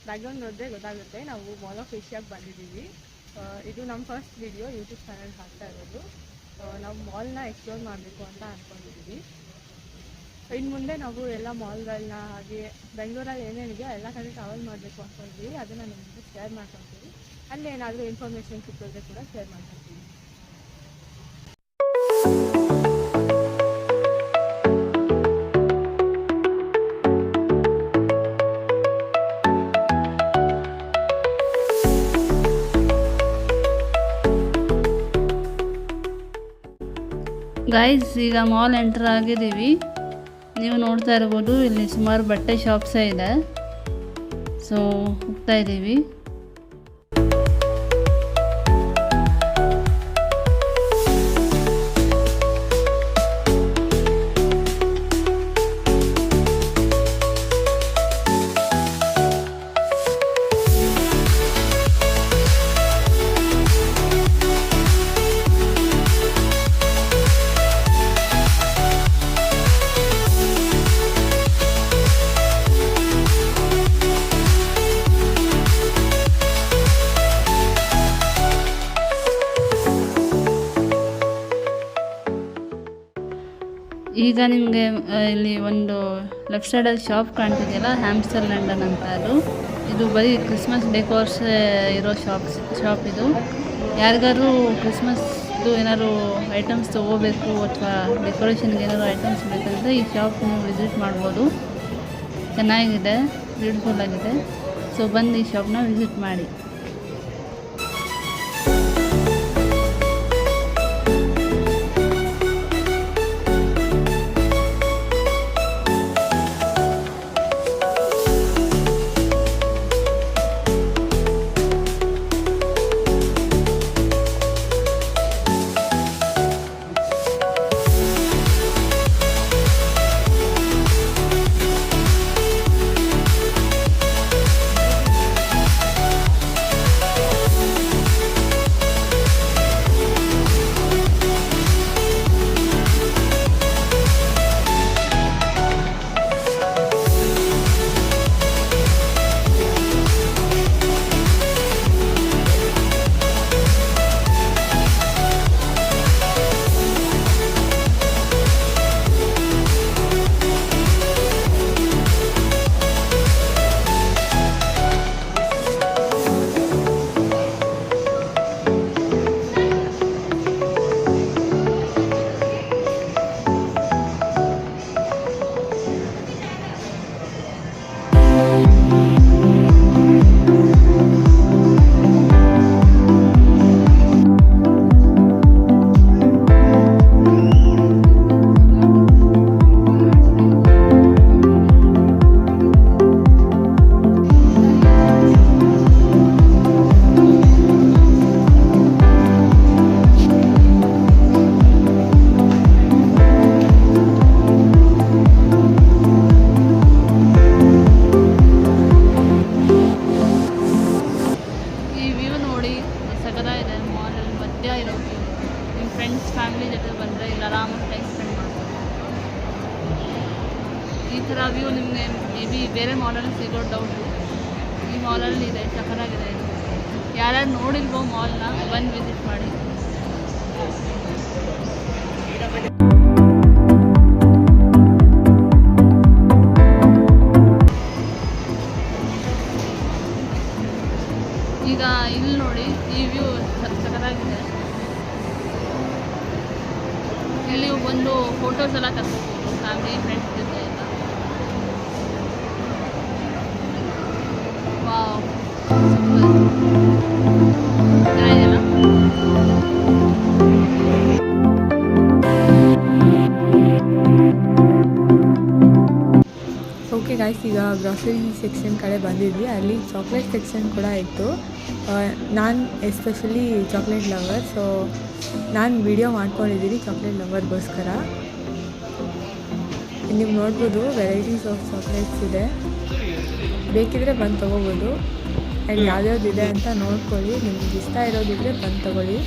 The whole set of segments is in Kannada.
ಬ್ಯಾಕ್ಗ್ರೌಂಡ್ ನೋಡಿದ್ರೆ ಗೊತ್ತಾಗುತ್ತೆ ನಾವು ಮಾಲ್ ಆಫ್ ಏಷ್ಯಾಗೆ ಬಂದಿದ್ದೀವಿ. ಇದು ನಮ್ಮ ಫಸ್ಟ್ ವಿಡಿಯೋ ಯೂಟ್ಯೂಬ್ ಚಾನಲ್ ಹಾಕ್ತಾ ಇರೋದು. ನಾವು ಮಾಲ್ನ ಎಕ್ಸ್ಪ್ಲೋರ್ ಮಾಡಬೇಕು ಅಂತ ಅಂದ್ಕೊಂಡಿದ್ದೀವಿ. ಇನ್ನು ಮುಂದೆ ನಾವು ಎಲ್ಲ ಮಾಲ್ಗಳನ್ನ ಹಾಗೆ ಬೆಂಗಳೂರಲ್ಲಿ ಏನೇನಿದೆಯೋ ಎಲ್ಲ ಕಡೆ ಟ್ರಾವೆಲ್ ಮಾಡಬೇಕು ಅಂದ್ಕೊಂಡಿದ್ದೀವಿ. ಅದನ್ನು ನಿಮ್ಮ ಜೊತೆ ಶೇರ್ ಮಾಡ್ಕೊತೀವಿ. ಅಲ್ಲಿ ಏನಾದರೂ ಇನ್ಫಾರ್ಮೇಷನ್ ಸಿಕ್ಕಿದ್ರೆ ಕೂಡ ಶೇರ್ ಮಾಡ್ಕೊತೀವಿ. ಗೈಸ್, ಈಗ ಮಾಲ್ ಎಂಟರ್ ಆಗಿದ್ದೀವಿ. ನೀವು ನೋಡ್ತಾ ಇರ್ಬೋದು, ಇಲ್ಲಿ ಸುಮಾರು ಬಟ್ಟೆ ಶಾಪ್ಸೇ ಇದೆ. ಸೊ ಹೋಗ್ತಾ ಇದ್ದೀವಿ. ಈಗ ನಿಮಗೆ ಇಲ್ಲಿ ಒಂದು ಲೆಫ್ಟ್ ಸೈಡಲ್ಲಿ ಶಾಪ್ ಕಾಣ್ತಿದೆಯಲ್ಲ, ಹ್ಯಾಮ್ಸ್ಟರ್ ಲಂಡನ್ ಅಂತ. ಇದು ಬರೀ ಕ್ರಿಸ್ಮಸ್ ಡೆಕೋರ್ಸ್ ಇರೋ ಶಾಪ್ ಇದು. ಯಾರಿಗಾರು ಕ್ರಿಸ್ಮಸ್ದು ಏನಾದ್ರು ಐಟಮ್ಸ್ ತೊಗೋಬೇಕು ಅಥವಾ ಡೆಕೋರೇಷನ್ಗೆ ಏನಾದ್ರು ಐಟಮ್ಸ್ ಬೇಕಂದರೆ ಈ ಶಾಪ್ ನೀವು ವಿಸಿಟ್ ಮಾಡ್ಬೋದು. ಚೆನ್ನಾಗಿದೆ, ಬ್ಯೂಟಿಫುಲ್ ಆಗಿದೆ. ಸೊ ಬಂದು ಈ ಶಾಪ್ನ ವಿಸಿಟ್ ಮಾಡಿ. ಫ್ಯಾಮಿಲಿ ಜೊತೆ ಬಂದರೆ ಇಲ್ಲಿ ಆರಾಮಾಗಿ ಟೈಮ್ ಸ್ಪೆಂಡ್ ಮಾಡ್ಬೋದು. ಈ ಥರ ವ್ಯೂ ನಿಮಗೆ ಮೇ ಬಿ ಬೇರೆ ಮಾಲಲ್ಲಿ ಸಿಗೋ ಡೌಟು. ಈ ಮಾಲಲ್ಲಿ ಇದೆ, ಸಖತ್ತಾಗಿದೆ. ಯಾರ್ಯಾರು ನೋಡಿಲ್ವೋ ಮಾಲ್ನ ಬಂದು ವಿಸಿಟ್ ಮಾಡಿ. ಈಗ ಇಲ್ಲಿ ನೋಡಿ, ಈ ವ್ಯೂ ಸಖತ್ತಾಗಿದೆ. ಇಲ್ಲಿ ಬಂದು ಫೋಟೋಸ್ ಎಲ್ಲ ತಗೋಬೋದು ಫ್ಯಾಮಿಲಿ ಫ್ರೆಂಡ್ಸ್ ಜೊತೆ ಎಲ್ಲ. ವಾವ್, ಚೆನ್ನಾಗಿದೆಯಲ್ಲ. ಓಕೆ ಗಾಯ್ಸ್, ಈಗ ಗ್ರಾಸರಿ ಸೆಕ್ಷನ್ ಕಡೆ ಬಂದಿದ್ವಿ. ಅಲ್ಲಿ ಚಾಕ್ಲೇಟ್ ಸೆಕ್ಷನ್ ಕೂಡ ಇತ್ತು. ನಾನು ಎಸ್ಪೆಷಲಿ ಚಾಕ್ಲೇಟ್ ಲವರ್, ಸೊ ನಾನು ವಿಡಿಯೋ ಮಾಡ್ಕೊಂಡಿದ್ದೀನಿ ಚಾಕ್ಲೇಟ್ ಲವರ್ಗೋಸ್ಕರ. ನೀವು ನೋಡ್ಬೋದು ವೆರೈಟೀಸ್ ಆಫ್ ಚಾಕ್ಲೇಟ್ಸ್ ಇದೆ. ಬೇಕಿದ್ರೆ ಬಂದು ತೊಗೋಬೋದು. ಆ್ಯಂಡ್ ಯಾವ್ಯಾವ್ದಿದೆ ಅಂತ ನೋಡ್ಕೊಳ್ಳಿ. ನಿಮ್ಗೆ ಇಷ್ಟ ಇರೋದಿದ್ರೆ ಬಂದು ತೊಗೊಳ್ಳಿ.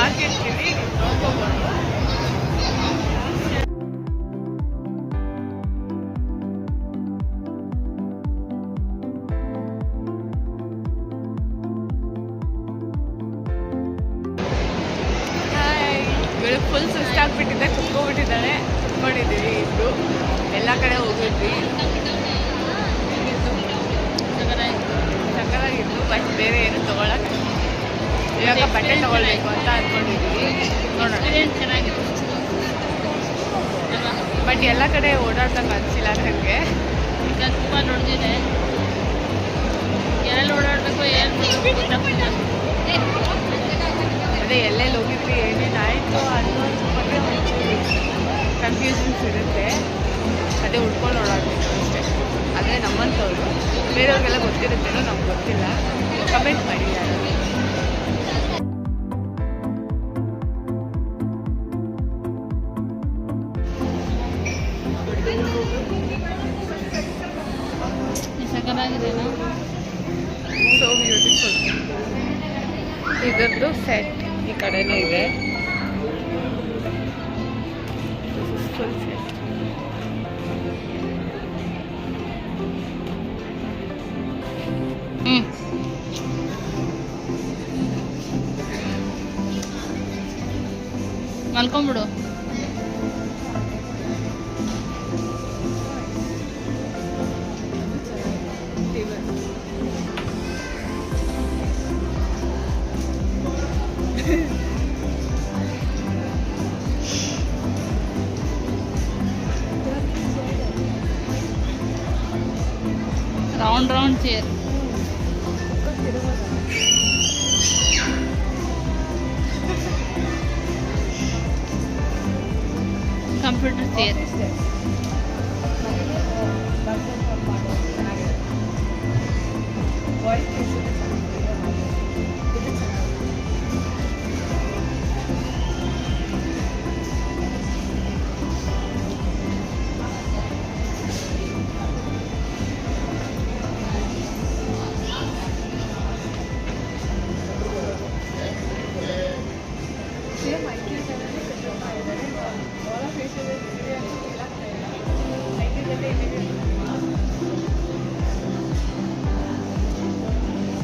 ಹಾಕಿರ್ತೀನಿ, ನೋಡ್ಕೋಬೋದು. ಇವಳು ಫುಲ್ ಸುಸ್ತಾಗ್ಬಿಟ್ಟಿದ್ದೆ, ಕುತ್ಕೊಂಡಿದ್ದೀವಿ ಇಬ್ರು. ಎಲ್ಲ ಕಡೆ ಹೋಗಿದ್ವಿ, ಸಕ್ಕತ್ತಾಗಿತ್ತು. ಬಟ್ ಬೇರೆ ಏನು ತೊಗೊಳಕ್ಕೆ ಇವಾಗ ಬಟ್ಟೆ ತೊಗೊಳ್ಬೇಕು ಅಂತ ಅಂದ್ಕೊಂಡಿದ್ದೀವಿ, ನೋಡೋಣ. ಚೆನ್ನಾಗಿತ್ತು. ಬಟ್ ಎಲ್ಲ ಕಡೆ ಓಡಾಡ್ದಂಗೆ ಅನಿಸಿಲ್ಲ ನನಗೆ. ಈಗ ತುಂಬ ದೊಡ್ಡದಿದೆ, ಎಲ್ಲೆಲ್ಲಿ ಓಡಾಡಬೇಕು ಏನು ಗೊತ್ತಾಗ್ತಿಲ್ಲ. ಅದೇ ಎಲ್ಲೆಲ್ಲಿ ಹೋಗಿದ್ವಿ, ಏನೇನು ಆಯಿತು ಅನ್ನೋದ್ರ ಬಗ್ಗೆ ಒಂಚೂರು ಕನ್ಫ್ಯೂಷನ್ಸ್ ಇರುತ್ತೆ. ಅದೇ ಉಟ್ಕೊಂಡು ಓಡಾಡಬೇಕು ಅಷ್ಟೇ. ಅದೇ ನಮ್ಮಂಥವ್ರು, ಬೇರೆಯವ್ರಿಗೆಲ್ಲ ಗೊತ್ತಿರುತ್ತೇನೋ ನಮ್ಗೆ ಗೊತ್ತಿಲ್ಲ. ಕಮೆಂಟ್ ಮಾಡಿ ಯಾರು. ಸಕ್ಕತ್ತಾಗಿದೆನಾ? So beautiful. ಇದರದ್ದು ಸೆಟ್ ಈ ಕಡೆನೇ ಇದೆ, ಫುಲ್ ಸೆಟ್. ಮಲ್ಕೊಂಬಿಡು. Round chair. Computer chair.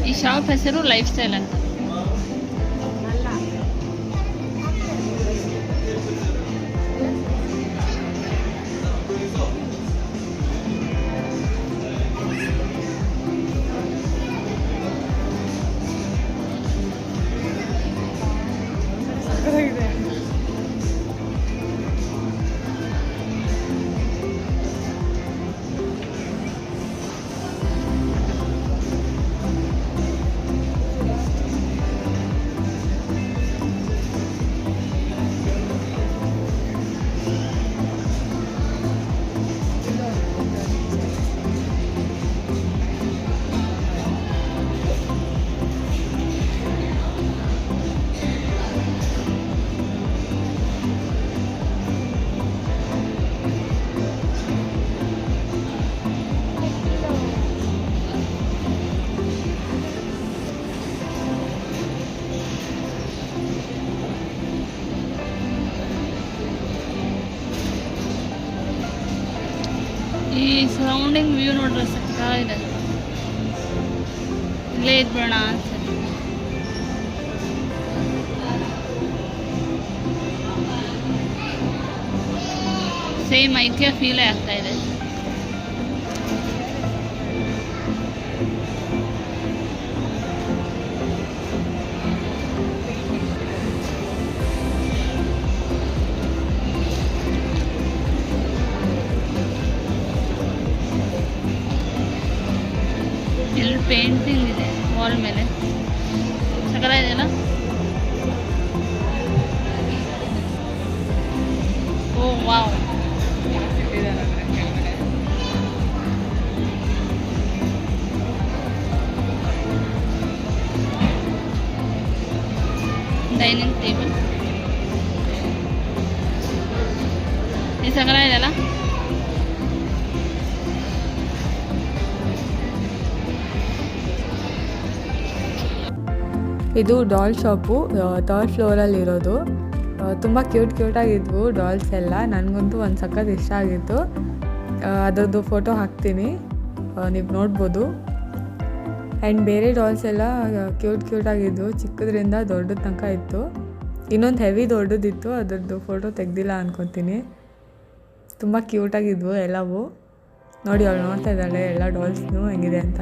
ಈ ಶಾಪ್ ಹೆಸರು ಲೈಫ್ ಸ್ಟೈಲ್ ಅಂತ. ಈ ಸರೌಂಡಿಂಗ್ ವ್ಯೂ ನೋಡ್ರೆ ಸಕ್ಕತ್ತಾಗಿದೆ. ಇಲ್ಲೇ ಇದ್ಬಿಡೋಣ ಅನ್ಸುತ್ತೆ. ಸೇಮ್ ಐಕ್ಯ ಫೀಲೇ ಆಗ್ತಾ ಇದೆ. ಇಲ್ಲಿ ಪೇಂಟಿಂಗ್ ಇದೆ ವಾಲ್ ಮೇಲೆ, ಸಕ್ಕತ್ತಾಗಿದೆಯಲ್ಲ? ಓ ವಾವ್. ಡೈನಿಂಗ್ ಟೇಬಲ್ ಈ ಸಕ್ಕತ್ತಾಗಿದೆಯಲ್ಲ? ಇದು ಡಾಲ್ ಶಾಪು, ಥರ್ಡ್ ಫ್ಲೋರಲ್ಲಿರೋದು. ತುಂಬ ಕ್ಯೂಟಾಗಿದ್ವು ಡಾಲ್ಸ್ ಎಲ್ಲ. ನನಗಂತೂ ಒಂದು ಸಖತ್ ಇಷ್ಟ ಆಗಿತ್ತು. ಅದರದ್ದು ಫೋಟೋ ಹಾಕ್ತೀನಿ, ನೀವು ನೋಡ್ಬೋದು. ಆ್ಯಂಡ್ ಬೇರೆ ಡಾಲ್ಸ್ ಎಲ್ಲ ಕ್ಯೂಟಾಗಿದ್ವು, ಚಿಕ್ಕದ್ರಿಂದ ದೊಡ್ಡದ ತನಕ ಇತ್ತು. ಇನ್ನೊಂದು ಹೆವಿ ದೊಡ್ಡದಿತ್ತು, ಅದರದ್ದು ಫೋಟೋ ತೆಗ್ದಿಲ್ಲ ಅನ್ಕೊತೀನಿ. ತುಂಬ ಕ್ಯೂಟಾಗಿದ್ವು ಎಲ್ಲವೂ. ನೋಡಿ ಅವಳು ನೋಡ್ತಾ ಇದ್ದಾಳೆ ಎಲ್ಲ ಡಾಲ್ಸ್ನು ಹೆಂಗಿದೆ ಅಂತ.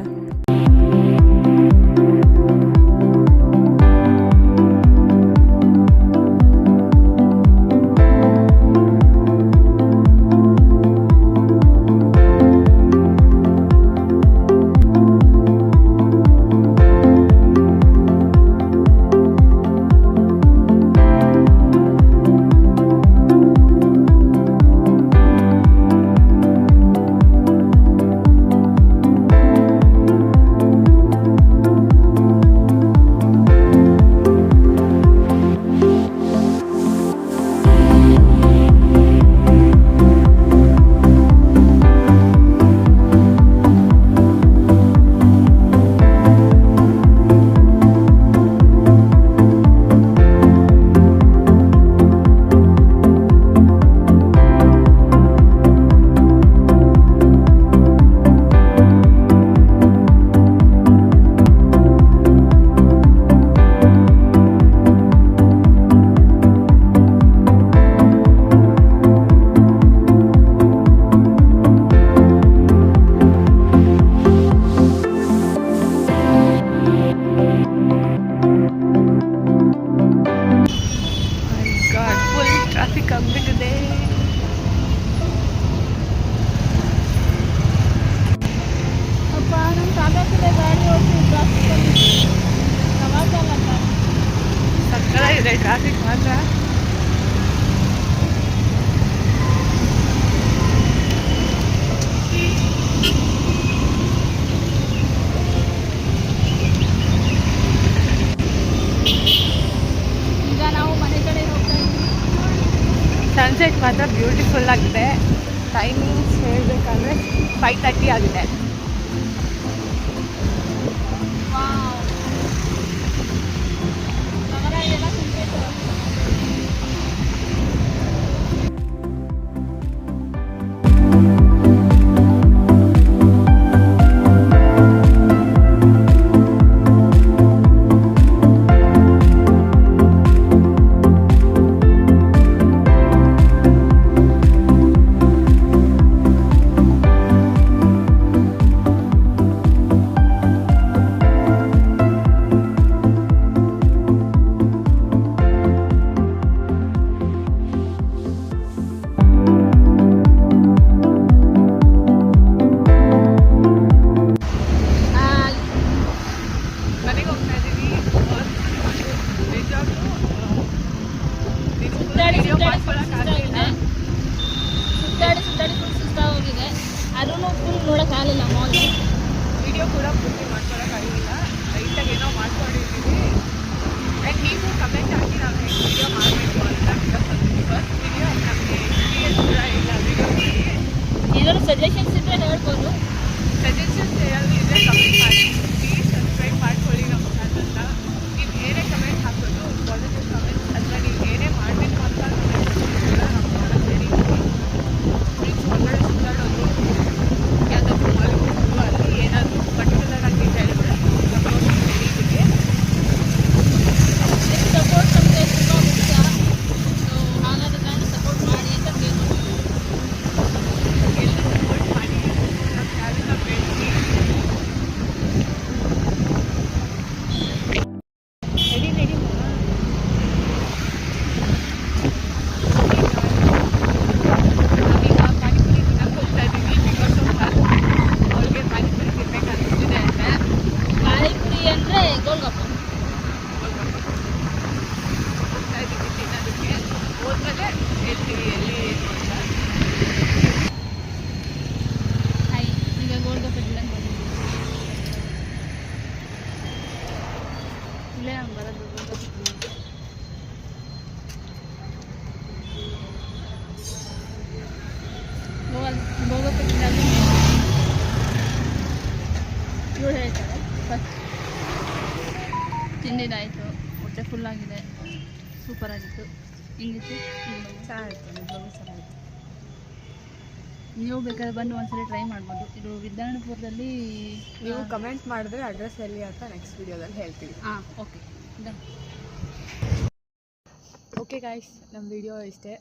ಟ್ರಾಫಿಕ್ ಮಾತ್ರ. ಈಗ ನಾವು ಮನೆ ಕಡೆ ಹೋಗ್ತಾ ಇದ್ದೀವಿ. ಸನ್ಸೆಟ್ ಮಾತ್ರ ಬ್ಯೂಟಿಫುಲ್ ಆಗಿದೆ. ಟೈಮಿಂಗ್ಸ್ ಹೇಳಬೇಕಂದ್ರೆ 5:30 ಆಗಿದೆ. ನೋಡೋಕ್ಕಾಗಲಿಲ್ಲ ಮಾಲ್. ವಿಡಿಯೋ ಕೂಡ ಪೂರ್ತಿ ಮಾಡ್ಕೊಳಕ್ಕಾಗಿಲ್ಲ, ಲೈಟಾಗಿ ಏನೋ ಮಾಡ್ಕೊಂಡಿದ್ದೀವಿ. ಆ್ಯಂಡ್ ನೀವು ಕಮೆಂಟ್ ಹಾಕಿ ನಾವು ನೆಕ್ಸ್ಟ್ ವಿಡಿಯೋ ಮಾಡಬೇಕು ಅಂತ. ಫಸ್ಟ್ ವಿಡಿಯೋ ನಮಗೆ ಎಕ್ಸ್ಪೀರಿಯನ್ಸ್ ಕೂಡ ಇಲ್ಲ ವಿಡಿಯೋಗೆ. ಏನಾದ್ರು ಸಜೆಷನ್ಸ್ ಇದ್ದರೆ ಹೇಳ್ಬೋದು. ಸಜೆಷನ್ಸ್ ಏನಾದರೂ ಇದ್ದರೆ ಕಮೆಂಟ್ ಮಾಡಿ. ಪ್ಲೀಸ್ ಸಬ್ಸ್ಕ್ರೈಬ್ ಮಾಡ್ಕೊಳ್ಳಿ ನಮ್ಮ ಚಾನಲ್ನ. ನೀವು ಏನೇ ಕಮೆಂಟ್ ಹಾಕೋದು ಪಾಸಿಟಿವ್ ಕಮೆಂಟ್ಸ್ ಅಥವಾ ನೀವು ಏನೇ ಮಾಡಬೇಕು ಅಂತ ಕೂಡ ನಾವು ಮಾಡೋಕ್ಕೆ ರೆಡಿ ಇದ್ದೀವಿ. ಪ್ಲೀಸ್ ಹೊರಗಡೆ ಸುತ್ತಾಡೋದು, ಯಾವುದಾದ್ರೂ ಮಾಲ್ಗೆ ಅಲ್ಲಿ ಏನಾದರೂ ಪರ್ಟಿಕ್ಯುಲರ್ ಆಗಿ ಹೇಳಿದ್ರೆ ಸಪೋರ್ಟ್ ರೆಡಿ ಇದ್ದೀವಿ. ಸಪೋರ್ಟ್ ನಮಗೆ ತುಂಬ ಮುಖ್ಯ. ಹಾಗಾದ ಕಾರಣ ಸಪೋರ್ಟ್ ಮಾಡಿ ಅಂತ ಕೇಳ್ಕೊಳ್ತೀವಿ. ಎಲ್ಲ ಸಪೋರ್ಟ್ ಮಾಡಿ ನಮ್ಮ ಚಾನಲ್ನ ಬೆಳೆಸಿ. ರೆಡಿ ರೆಡಿ ನಾವೀಗ ಪಾನಿಪುರಿ ತಿನ್ನಕ್ಕೆ ಹೋಗ್ತಾ ಇದ್ದೀವಿ. ಬಿಕಾಸ್ ಆಫ್ ಅವ್ರಿಗೆ ಪಾನಿಪುರಿ ತಿನ್ಬೇಕು ಅನಿಸ್ತಿದೆ ಅಂದರೆ ಪಾನಿಪುರಿ ಅಂದರೆ ಗೋಲ್ಗಪ್ಪ ಹೋಗ್ತಾ ಇದ್ದೀವಿ ತಿನ್ನೋದಕ್ಕೆ. ಹೋದ್ಮೇಲೆ ಹೇಳ್ತೀವಿ ಎಲ್ಲಿ ಏನು ಅಂತ. ಹಾಯ್, ಈಗ ಗೋಲ್ಗಪ್ಪ ತಿನ್ನಕ್ಕೆ ಬಂದಿದ್ದೀವಿ. ಇಲ್ಲೇ ನಾವು ಬರೋದು ಗೋಲ್ಗಪ್ಪ ತಿನ್ನೋದು. ಗೋಲ್ಗಪ್ಪ ತಿನ್ನೋದು ಇವಳು ಹೇಳ್ತಾರೆ ಫಸ್ಟ್ ತಿಂಡಿದಾಯಿತು, ಹೊಟ್ಟೆ ಫುಲ್ಲಾಗಿದೆ, ಸೂಪರಾಗಿತ್ತು. ಹಿಂಗಿತ್ತು ಚೆನ್ನಾಗಿತ್ತು, ನಿಜವಾಗ್ಲೂ ಚೆನ್ನಾಗಿತ್ತು. ನೀವು ಬೇಕಾದ್ರೆ ಬಂದು ಒಂದ್ಸರಿ ಟ್ರೈ ಮಾಡ್ಬೋದು. ಇದು ವಿದ್ಯಾರಣ್ಯಪುರದಲ್ಲಿ. ನೀವು ಕಮೆಂಟ್ ಮಾಡಿದ್ರೆ ಅಡ್ರೆಸ್ ಎಲ್ಲಿ ಅಂತ ನೆಕ್ಸ್ಟ್ ವಿಡಿಯೋದಲ್ಲಿ ಹೇಳ್ತೀವಿ. ಹಾಂ, ಓಕೆ ಡನ್. ಓಕೆ ಗಾಯ್ಸ್, ನಮ್ಮ ವಿಡಿಯೋ ಇಷ್ಟೇ.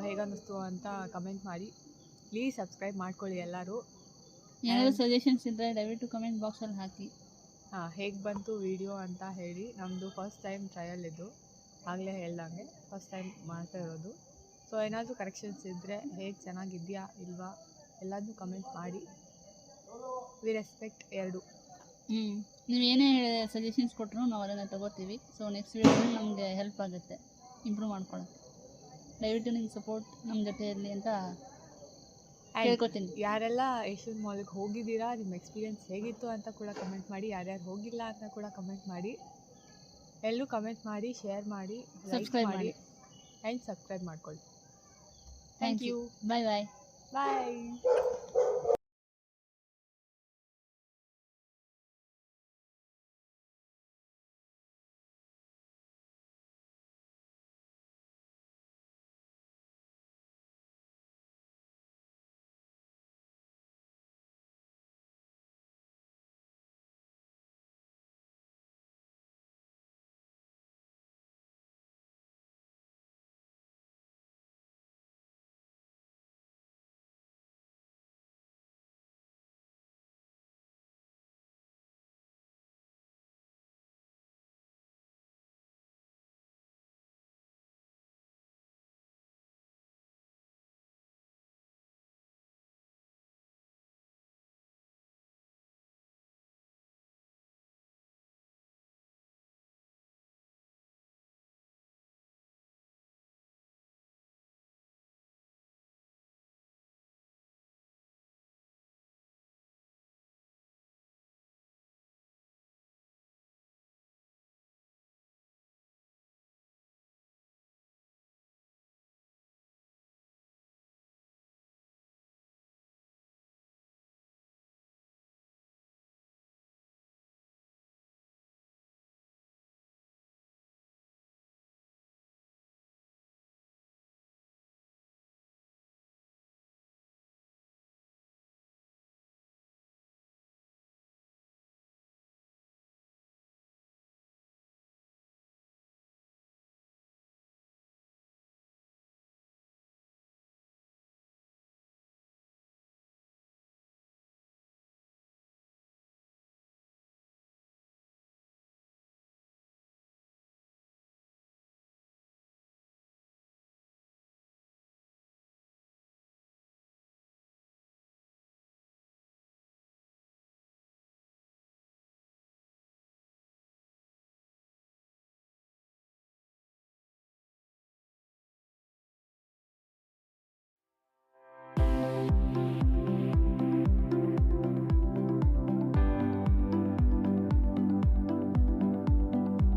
ಹೇಗನ್ನಿಸ್ತು ಅಂತ ಕಮೆಂಟ್ ಮಾಡಿ. ಪ್ಲೀಸ್ ಸಬ್ಸ್ಕ್ರೈಬ್ ಮಾಡ್ಕೊಳ್ಳಿ ಎಲ್ಲರೂ. ಏನಾದರೂ ಸಜೆಷನ್ಸ್ ಇದ್ದರೆ ದಯವಿಟ್ಟು ಕಮೆಂಟ್ ಬಾಕ್ಸಲ್ಲಿ ಹಾಕಿ. ಹೇಗೆ ಬಂತು ವಿಡಿಯೋ ಅಂತ ಹೇಳಿ. ನಮ್ಮದು ಫಸ್ಟ್ ಟೈಮ್ ಟ್ರಯಲ್ ಇದು, ಆಗಲೇ ಹೇಳ್ದಂಗೆ ಫಸ್ಟ್ ಟೈಮ್ ಮಾಡ್ತಾ ಇರೋದು. ಸೊ ಏನಾದರೂ ಕರೆಕ್ಷನ್ಸ್ ಇದ್ದರೆ ಹೇಗೆ ಚೆನ್ನಾಗಿದೆಯಾ ಇಲ್ವಾ ಎಲ್ಲದನ್ನೂ ಕಮೆಂಟ್ ಮಾಡಿ. ವಿ ರೆಸ್ಪೆಕ್ಟ್ ಎರಡು. ನೀವು ಏನೇ ಸಜೆಷನ್ಸ್ ಕೊಟ್ಟರು ನಾವು ಅದನ್ನು ತಗೋತೀವಿ. ಸೊ ನೆಕ್ಸ್ಟ್ ವೀಡಿಯೋದಲ್ಲಿ ನಮಗೆ ಹೆಲ್ಪ್ ಆಗುತ್ತೆ ಇಂಪ್ರೂವ್ ಮಾಡ್ಕೊಳ್ಳೋಕ್ಕೆ. ದಯವಿಟ್ಟು ನಿಮ್ಮ ಸಪೋರ್ಟ್ ನಮ್ಮ ಜೊತೆ ಇರಲಿ ಅಂತ ಕೇಳ್ಕೊತೀನಿ. ಯಾರೆಲ್ಲ ಏಷ್ಯನ್ ಮಾಲ್ಗೆ ಹೋಗಿದ್ದೀರಾ, ನಿಮ್ಮ ಎಕ್ಸ್ಪೀರಿಯೆನ್ಸ್ ಹೇಗಿತ್ತು ಅಂತ ಕೂಡ ಕಮೆಂಟ್ ಮಾಡಿ. ಯಾರ್ಯಾರು ಹೋಗಿಲ್ಲ ಅಂತ ಕೂಡ ಕಮೆಂಟ್ ಮಾಡಿ. ಎಲ್ಲರೂ ಕಮೆಂಟ್ ಮಾಡಿ, ಶೇರ್ ಮಾಡಿ, ಸಬ್ಸ್ಕ್ರೈಬ್ ಮಾಡಿ ಆ್ಯಂಡ್ ಸಬ್ಸ್ಕ್ರೈಬ್ ಮಾಡ್ಕೊಳ್ಳಿ. Thank you. Bye bye. Bye.